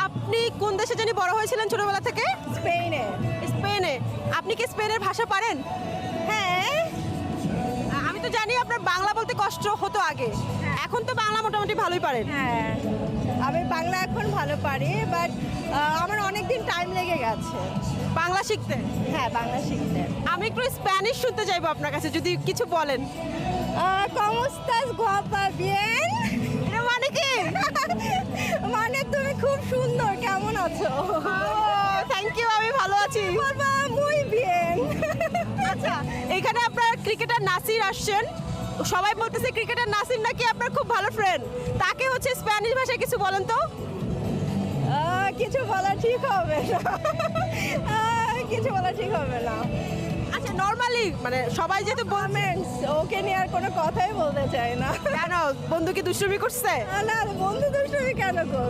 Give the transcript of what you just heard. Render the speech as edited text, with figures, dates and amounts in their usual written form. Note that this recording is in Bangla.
আপনি কোন দেশে জানি বড় হয়েছিলেন ছোটবেলা থেকে? স্পেনে। স্পেনে। আপনি কি স্পেনের ভাষা পারেন? হ্যাঁ। আমি তো জানি আপনার বাংলা বলতে কষ্ট হতো আগে, এখন তো বাংলা মোটামুটি ভালোই পারেন। হ্যাঁ, আমি বাংলা এখন ভালো পারি, বাট আমার অনেক দিন টাইম লেগে গেছে বাংলা শিখতে। হ্যাঁ বাংলা শিখতে। আমি একটু স্প্যানিশ শুনতে চাইবো আপনার কাছে, যদি কিছু বলেন। ¿Cómo estás, guapa? Bien. এটা মানে কি? মানে তুমি খুব সুন্দর, কেমন আছো? থ্যাংক ইউ, আমি ভালো আছি। বাবা muy bien. আচ্ছা, এখানে আপনার ক্রিকেটার নাসির আসছেন, সবাই বলতেছে ক্রিকেটার নাসির নাকি আপনার খুব ভালো ফ্রেন্ড। তাকে হচ্ছে স্প্যানিশ ভাষায় কিছু বলেন তো। কিছু বলা ঠিক হবে না। কিছু বলা ঠিক হবে না। আচ্ছা, নর্মালি মানে সবাই যেহেতু কমেন্টস, ওকে নিয়ে আর কোনো কথাই বলতে চাই না। কেন, বন্ধু কি দুষ্টুমি করছে? না, বন্ধু দুষ্টুমি কেন করবে?